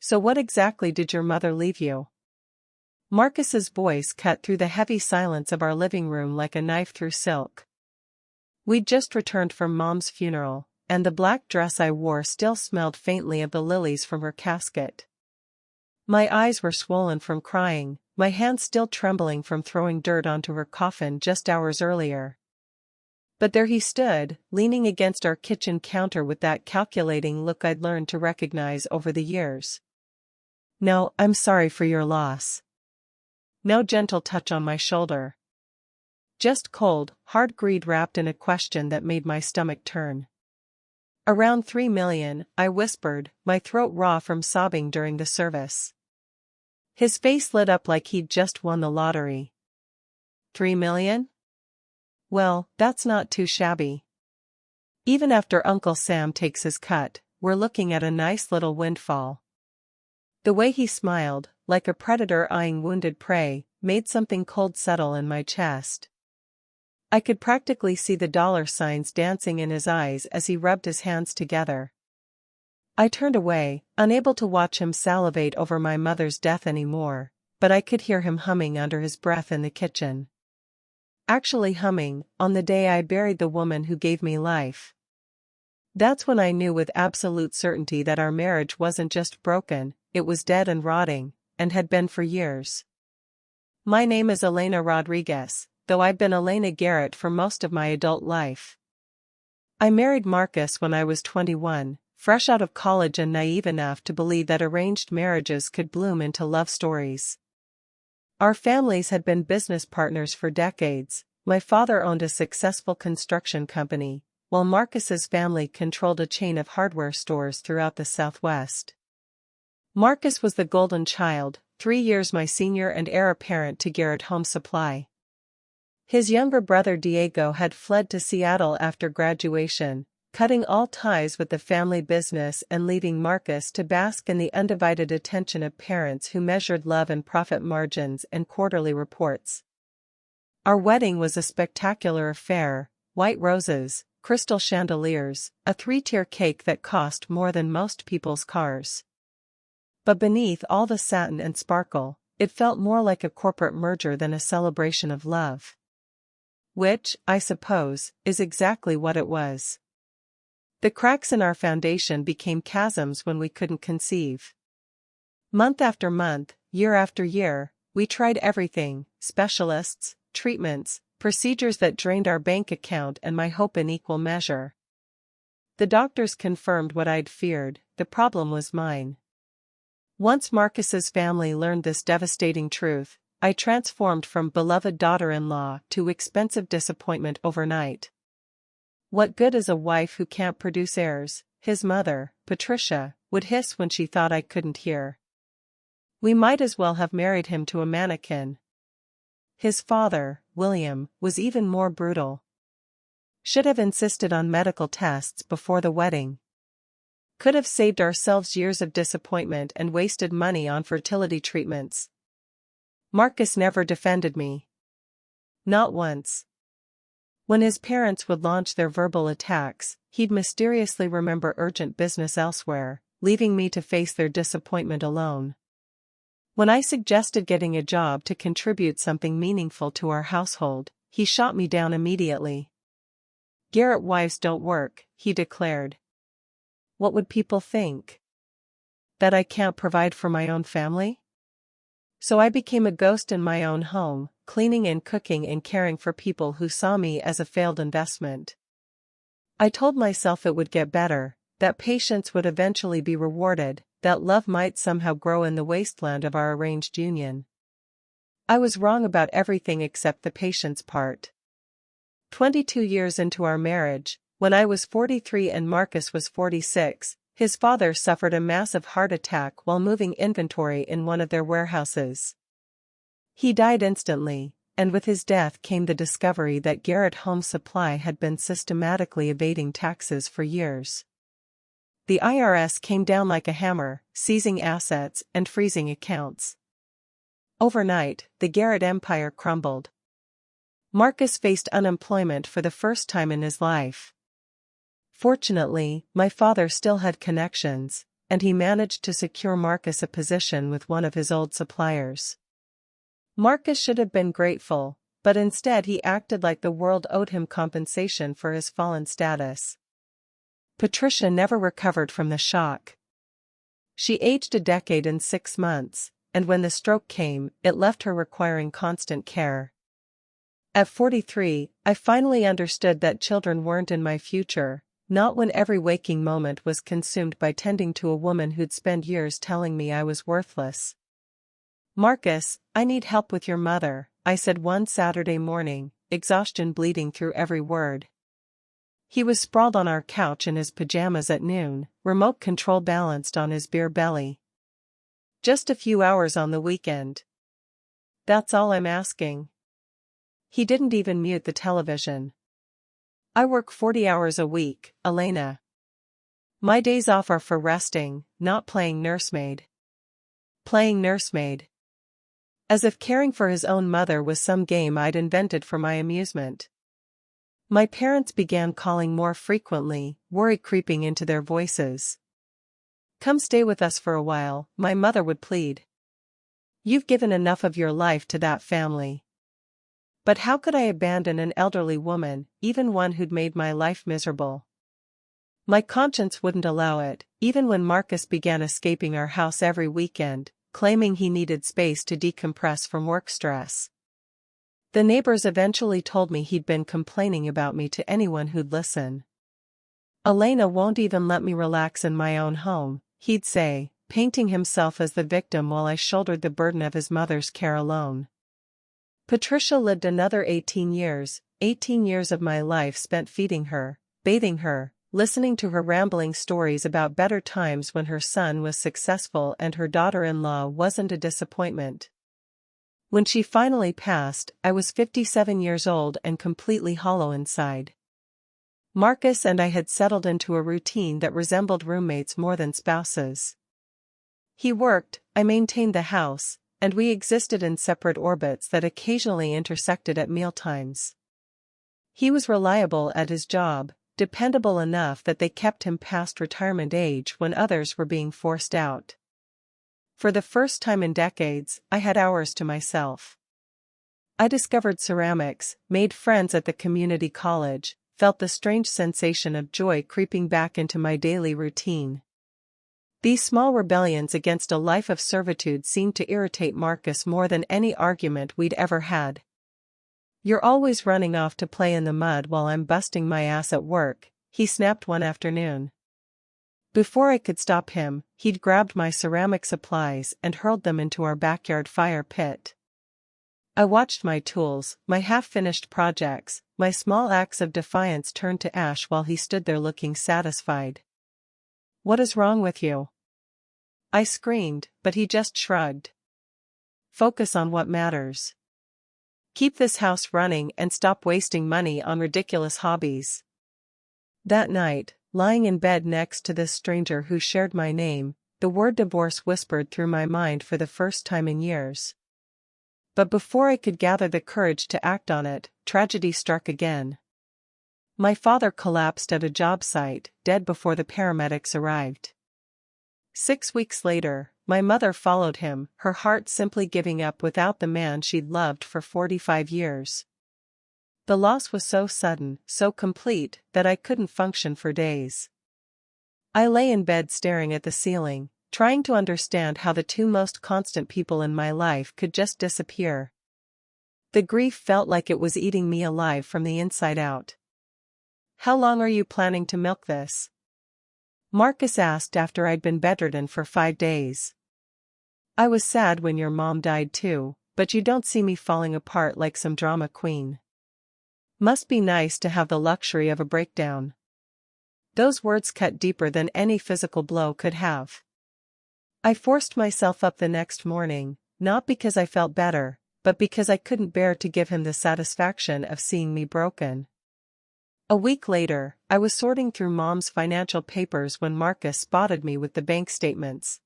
So what exactly did your mother leave you? Marcus's voice cut through the heavy silence of our living room like a knife through silk. We'd just returned from Mom's funeral, and the black dress I wore still smelled faintly of the lilies from her casket. My eyes were swollen from crying, my hands still trembling from throwing dirt onto her coffin just hours earlier. But there he stood, leaning against our kitchen counter with that calculating look I'd learned to recognize over the years. "No, I'm sorry for your loss." No gentle touch on my shoulder. Just cold, hard greed wrapped in a question that made my stomach turn. "Around 3 million, I whispered, my throat raw from sobbing during the service. His face lit up like he'd just won the lottery. 3 million? Well, that's not too shabby. Even after Uncle Sam takes his cut, we're looking at a nice little windfall." The way he smiled, like a predator eyeing wounded prey, made something cold settle in my chest. I could practically see the dollar signs dancing in his eyes as he rubbed his hands together. I turned away, unable to watch him salivate over my mother's death anymore, but I could hear him humming under his breath in the kitchen. Actually humming, on the day I buried the woman who gave me life. That's when I knew with absolute certainty that our marriage wasn't just broken, it was dead and rotting, and had been for years. My name is Elena Rodriguez, though I've been Elena Garrett for most of my adult life. I married Marcus when I was 21, fresh out of college and naive enough to believe that arranged marriages could bloom into love stories. Our families had been business partners for decades. My father owned a successful construction company, while Marcus's family controlled a chain of hardware stores throughout the Southwest. Marcus was the golden child, 3 years my senior and heir apparent to Garrett Home Supply. His younger brother Diego had fled to Seattle after graduation, cutting all ties with the family business and leaving Marcus to bask in the undivided attention of parents who measured love and profit margins and quarterly reports. Our wedding was a spectacular affair: white roses, crystal chandeliers, a 3-tier cake that cost more than most people's cars. But beneath all the satin and sparkle, it felt more like a corporate merger than a celebration of love. Which, I suppose, is exactly what it was. The cracks in our foundation became chasms when we couldn't conceive. Month after month, year after year, we tried everything: specialists, treatments, procedures that drained our bank account and my hope in equal measure. The doctors confirmed what I'd feared: the problem was mine. Once Marcus's family learned this devastating truth, I transformed from beloved daughter-in-law to expensive disappointment overnight. "What good is a wife who can't produce heirs?" his mother, Patricia, would hiss when she thought I couldn't hear. We might as well have married him to a mannequin. His father, William, was even more brutal. Should have insisted on medical tests before the wedding. Could have saved ourselves years of disappointment and wasted money on fertility treatments. Marcus never defended me. Not once. When his parents would launch their verbal attacks, he'd mysteriously remember urgent business elsewhere, leaving me to face their disappointment alone. When I suggested getting a job to contribute something meaningful to our household, he shot me down immediately. "Garrett wives don't work," he declared. "What would people think? That I can't provide for my own family?" So I became a ghost in my own home, cleaning and cooking and caring for people who saw me as a failed investment. I told myself it would get better, that patience would eventually be rewarded, that love might somehow grow in the wasteland of our arranged union. I was wrong about everything except the patience part. 22 years into our marriage, when I was 43 and Marcus was 46, his father suffered a massive heart attack while moving inventory in one of their warehouses. He died instantly, and with his death came the discovery that Garrett Home Supply had been systematically evading taxes for years. The IRS came down like a hammer, seizing assets and freezing accounts. Overnight, the Garrett empire crumbled. Marcus faced unemployment for the first time in his life. Fortunately, my father still had connections, and he managed to secure Marcus a position with one of his old suppliers. Marcus should have been grateful, but instead he acted like the world owed him compensation for his fallen status. Patricia never recovered from the shock. She aged a decade in 6 months, and when the stroke came, it left her requiring constant care. At 43, I finally understood that children weren't in my future, not when every waking moment was consumed by tending to a woman who'd spent years telling me I was worthless. "Marcus, I need help with your mother," I said one Saturday morning, exhaustion bleeding through every word. He was sprawled on our couch in his pajamas at noon, remote control balanced on his beer belly. "Just a few hours on the weekend. That's all I'm asking." He didn't even mute the television. "I work 40 hours a week, Elena. My days off are for resting, not playing nursemaid." Playing nursemaid. As if caring for his own mother was some game I'd invented for my amusement. My parents began calling more frequently, worry creeping into their voices. "Come stay with us for a while," my mother would plead. "You've given enough of your life to that family." But how could I abandon an elderly woman, even one who'd made my life miserable? My conscience wouldn't allow it, even when Marcus began escaping our house every weekend, claiming he needed space to decompress from work stress. The neighbors eventually told me he'd been complaining about me to anyone who'd listen. "Elena won't even let me relax in my own home," he'd say, painting himself as the victim while I shouldered the burden of his mother's care alone. Patricia lived another 18 years of my life spent feeding her, bathing her, listening to her rambling stories about better times when her son was successful and her daughter-in-law wasn't a disappointment. When she finally passed, I was 57 years old and completely hollow inside. Marcus and I had settled into a routine that resembled roommates more than spouses. He worked, I maintained the house, and we existed in separate orbits that occasionally intersected at mealtimes. He was reliable at his job, dependable enough that they kept him past retirement age when others were being forced out. For the first time in decades, I had hours to myself. I discovered ceramics, made friends at the community college, felt the strange sensation of joy creeping back into my daily routine. These small rebellions against a life of servitude seemed to irritate Marcus more than any argument we'd ever had. "You're always running off to play in the mud while I'm busting my ass at work," he snapped one afternoon. Before I could stop him, he'd grabbed my ceramic supplies and hurled them into our backyard fire pit. I watched my tools, my half-finished projects, my small acts of defiance turn to ash while he stood there looking satisfied. "What is wrong with you?" I screamed, but he just shrugged. "Focus on what matters. Keep this house running and stop wasting money on ridiculous hobbies." That night, lying in bed next to this stranger who shared my name, the word divorce whispered through my mind for the first time in years. But before I could gather the courage to act on it, tragedy struck again. My father collapsed at a job site, dead before the paramedics arrived. 6 weeks later, my mother followed him, her heart simply giving up without the man she'd loved for 45 years. The loss was so sudden, so complete, that I couldn't function for days. I lay in bed staring at the ceiling, trying to understand how the two most constant people in my life could just disappear. The grief felt like it was eating me alive from the inside out. "How long are you planning to milk this?" Marcus asked after I'd been bedridden for 5 days. "I was sad when your mom died too, but you don't see me falling apart like some drama queen. Must be nice to have the luxury of a breakdown." Those words cut deeper than any physical blow could have. I forced myself up the next morning, not because I felt better, but because I couldn't bear to give him the satisfaction of seeing me broken. A week later, I was sorting through Mom's financial papers when Marcus spotted me with the bank statements.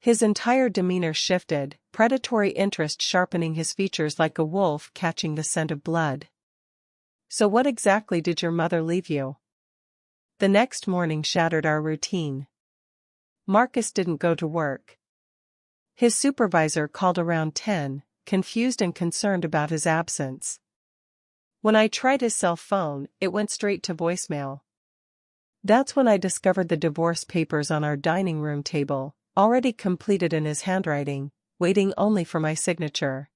His entire demeanor shifted, predatory interest sharpening his features like a wolf catching the scent of blood. "So what exactly did your mother leave you?" The next morning shattered our routine. Marcus didn't go to work. His supervisor called around 10, confused and concerned about his absence. When I tried his cell phone, it went straight to voicemail. That's when I discovered the divorce papers on our dining room table, already completed in his handwriting, waiting only for my signature.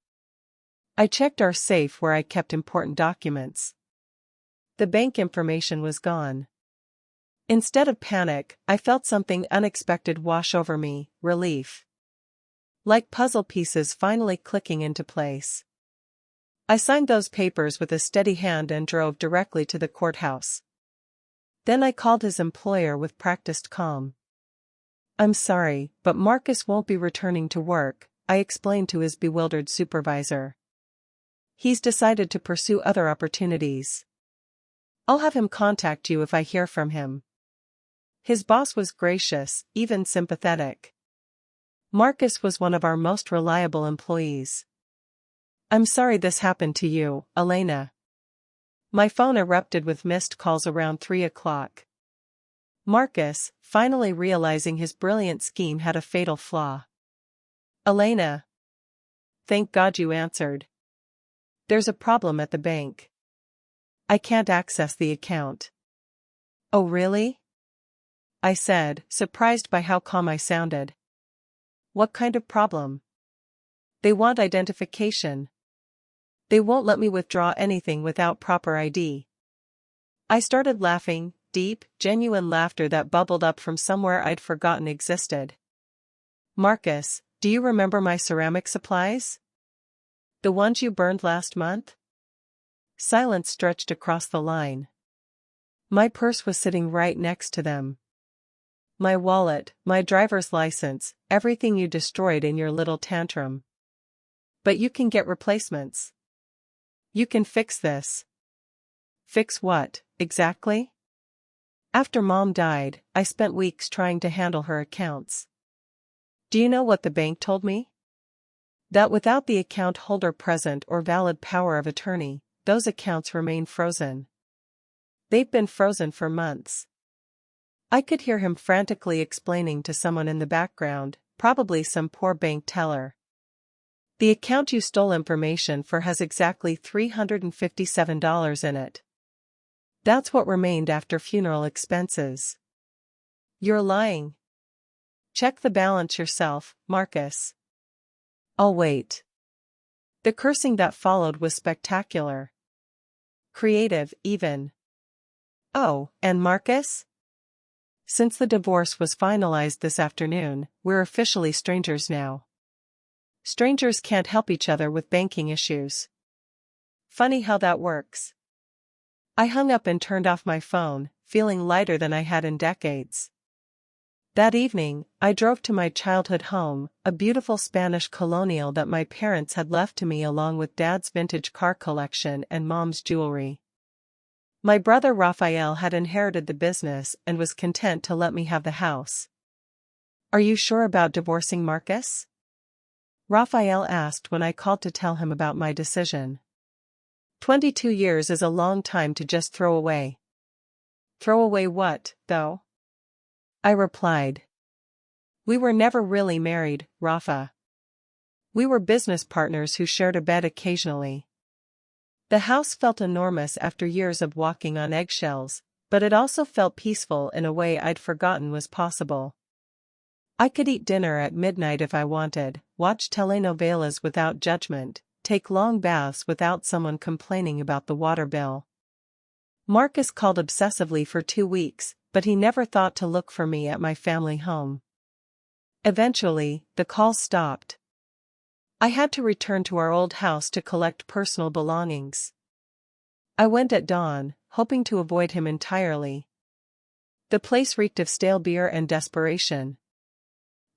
I checked our safe where I kept important documents. The bank information was gone. Instead of panic, I felt something unexpected wash over me, relief. Like puzzle pieces finally clicking into place. I signed those papers with a steady hand and drove directly to the courthouse. Then I called his employer with practiced calm. "I'm sorry, but Marcus won't be returning to work," I explained to his bewildered supervisor. "He's decided to pursue other opportunities. I'll have him contact you if I hear from him." His boss was gracious, even sympathetic. Marcus was one of our most reliable employees. "I'm sorry this happened to you, Elena." My phone erupted with missed calls around 3 o'clock. Marcus, finally realizing his brilliant scheme had a fatal flaw. "Elena. Thank God you answered. There's a problem at the bank. I can't access the account." "Oh really?" I said, surprised by how calm I sounded. "What kind of problem?" "They want identification. They won't let me withdraw anything without proper ID." I started laughing, deep, genuine laughter that bubbled up from somewhere I'd forgotten existed. "Marcus, do you remember my ceramic supplies? The ones you burned last month?" Silence stretched across the line. My purse was sitting right next to them. "My wallet, my driver's license, everything you destroyed in your little tantrum. But you can get replacements. You can fix this." "Fix what, exactly?" "After Mom died, I spent weeks trying to handle her accounts. Do you know what the bank told me? That without the account holder present or valid power of attorney, those accounts remain frozen. They've been frozen for months." I could hear him frantically explaining to someone in the background, probably some poor bank teller. "The account you stole information for has exactly $357 in it. That's what remained after funeral expenses." "You're lying. Check the balance yourself, Marcus." "I'll wait." The cursing that followed was spectacular. Creative, even. "Oh, and Marcus? Since the divorce was finalized this afternoon, we're officially strangers now. Strangers can't help each other with banking issues. Funny how that works." I hung up and turned off my phone, feeling lighter than I had in decades. That evening, I drove to my childhood home, a beautiful Spanish colonial that my parents had left to me along with Dad's vintage car collection and Mom's jewelry. My brother Raphael had inherited the business and was content to let me have the house. "Are you sure about divorcing Marcus?" Raphael asked when I called to tell him about my decision. 22 years is a long time to just throw away." "Throw away what, though?" I replied. "We were never really married, Rafa. We were business partners who shared a bed occasionally." The house felt enormous after years of walking on eggshells, but it also felt peaceful in a way I'd forgotten was possible. I could eat dinner at midnight if I wanted, watch telenovelas without judgment, take long baths without someone complaining about the water bill. Marcus called obsessively for 2 weeks, but he never thought to look for me at my family home. Eventually, the calls stopped. I had to return to our old house to collect personal belongings. I went at dawn, hoping to avoid him entirely. The place reeked of stale beer and desperation.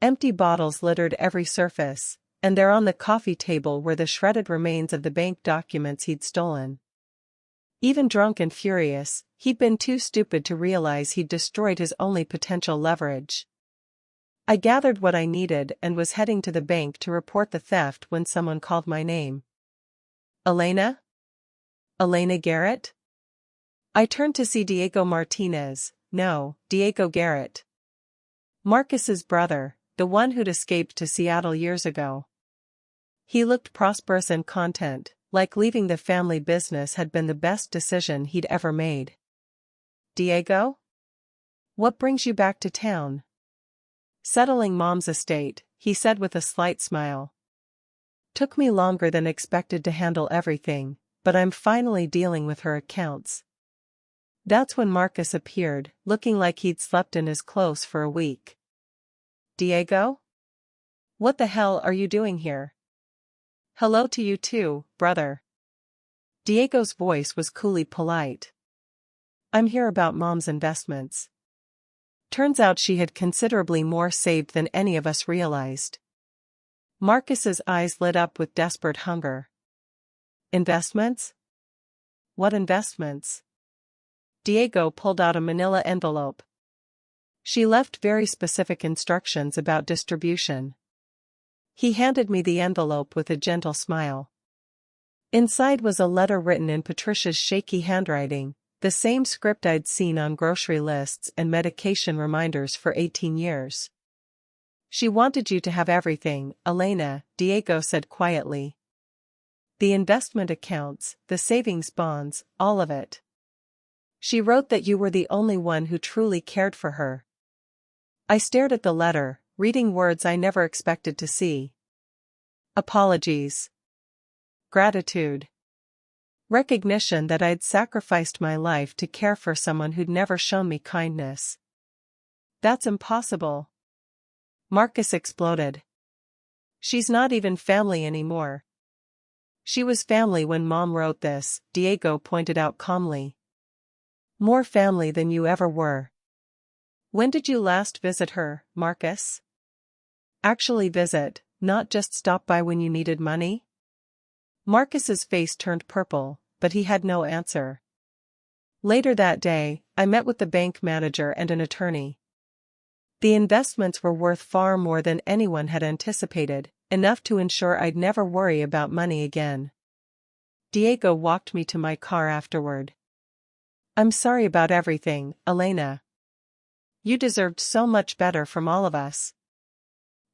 Empty bottles littered every surface, and there on the coffee table were the shredded remains of the bank documents he'd stolen. Even drunk and furious, he'd been too stupid to realize he'd destroyed his only potential leverage. I gathered what I needed and was heading to the bank to report the theft when someone called my name. "Elena? Elena Garrett?" I turned to see Diego Martinez, no, Diego Garrett. Marcus's brother, the one who'd escaped to Seattle years ago. He looked prosperous and content, like leaving the family business had been the best decision he'd ever made. Diego? What brings you back to town? Settling Mom's estate, he said with a slight smile. Took me longer than expected to handle everything, but I'm finally dealing with her accounts. That's when Marcus appeared, looking like he'd slept in his clothes for a week. Diego? What the hell are you doing here? Hello to you too, brother. Diego's voice was coolly polite. I'm here about Mom's investments. Turns out she had considerably more saved than any of us realized. Marcus's eyes lit up with desperate hunger. Investments? What investments? Diego pulled out a manila envelope. She left very specific instructions about distribution. He handed me the envelope with a gentle smile. Inside was a letter written in Patricia's shaky handwriting, the same script I'd seen on grocery lists and medication reminders for 18 years. She wanted you to have everything, Elena, Diego said quietly. The investment accounts, the savings bonds, all of it. She wrote that you were the only one who truly cared for her. I stared at the letter, reading words I never expected to see. Apologies. Gratitude. Recognition that I'd sacrificed my life to care for someone who'd never shown me kindness. That's impossible. Marcus exploded. She's not even family anymore. She was family when Mom wrote this, Diego pointed out calmly. More family than you ever were. When did you last visit her, Marcus? Actually visit, not just stop by when you needed money? Marcus's face turned purple, but he had no answer. Later that day, I met with the bank manager and an attorney. The investments were worth far more than anyone had anticipated, enough to ensure I'd never worry about money again. Diego walked me to my car afterward. I'm sorry about everything, Elena. You deserved so much better from all of us.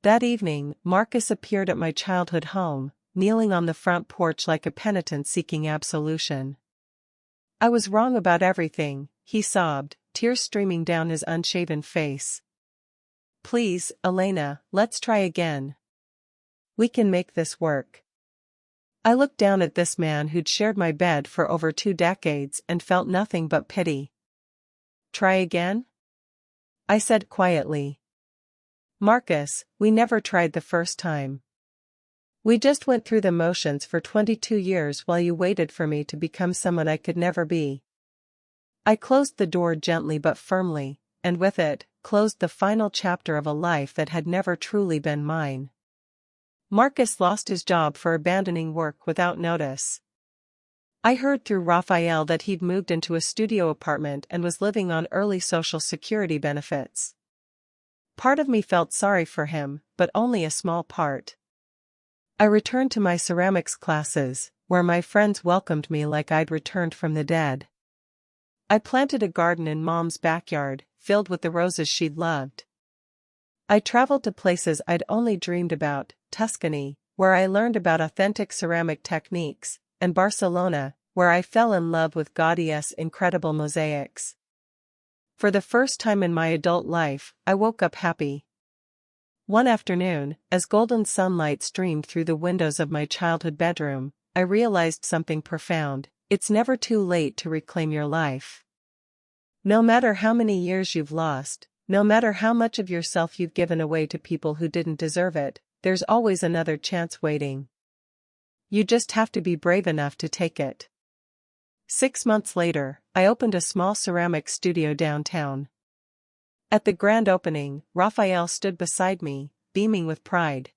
That evening, Marcus appeared at my childhood home, kneeling on the front porch like a penitent seeking absolution. I was wrong about everything, he sobbed, tears streaming down his unshaven face. Please, Elena, let's try again. We can make this work. I looked down at this man who'd shared my bed for over 2 decades and felt nothing but pity. Try again? I said quietly. Marcus, we never tried the first time. We just went through the motions for 22 years while you waited for me to become someone I could never be. I closed the door gently but firmly, and with it, closed the final chapter of a life that had never truly been mine. Marcus lost his job for abandoning work without notice. I heard through Raphael that he'd moved into a studio apartment and was living on early Social Security benefits. Part of me felt sorry for him, but only a small part. I returned to my ceramics classes, where my friends welcomed me like I'd returned from the dead. I planted a garden in Mom's backyard, filled with the roses she'd loved. I traveled to places I'd only dreamed about, Tuscany, where I learned about authentic ceramic techniques, and Barcelona, where I fell in love with Gaudi's incredible mosaics. For the first time in my adult life, I woke up happy. One afternoon, as golden sunlight streamed through the windows of my childhood bedroom, I realized something profound: it's never too late to reclaim your life. No matter how many years you've lost, no matter how much of yourself you've given away to people who didn't deserve it, there's always another chance waiting. You just have to be brave enough to take it. 6 months later, I opened a small ceramic studio downtown. At the grand opening, Raphael stood beside me, beaming with pride.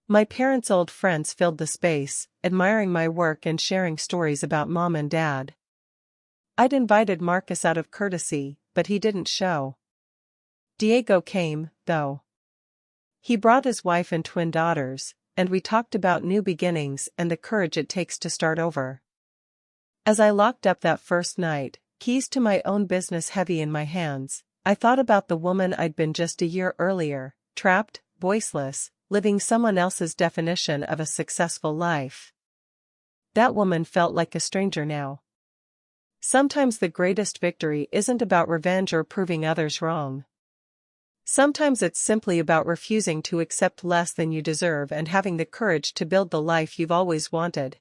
My parents' old friends filled the space, admiring my work and sharing stories about Mom and Dad. I'd invited Marcus out of courtesy, but he didn't show. Diego came, though. He brought his wife and twin daughters, and we talked about new beginnings and the courage it takes to start over. As I locked up that first night, keys to my own business heavy in my hands, I thought about the woman I'd been just a year earlier, trapped, voiceless, living someone else's definition of a successful life. That woman felt like a stranger now. Sometimes the greatest victory isn't about revenge or proving others wrong. Sometimes it's simply about refusing to accept less than you deserve and having the courage to build the life you've always wanted.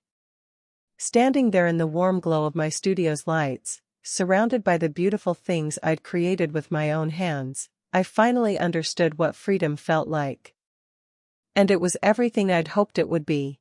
Standing there in the warm glow of my studio's lights, surrounded by the beautiful things I'd created with my own hands, I finally understood what freedom felt like. And it was everything I'd hoped it would be.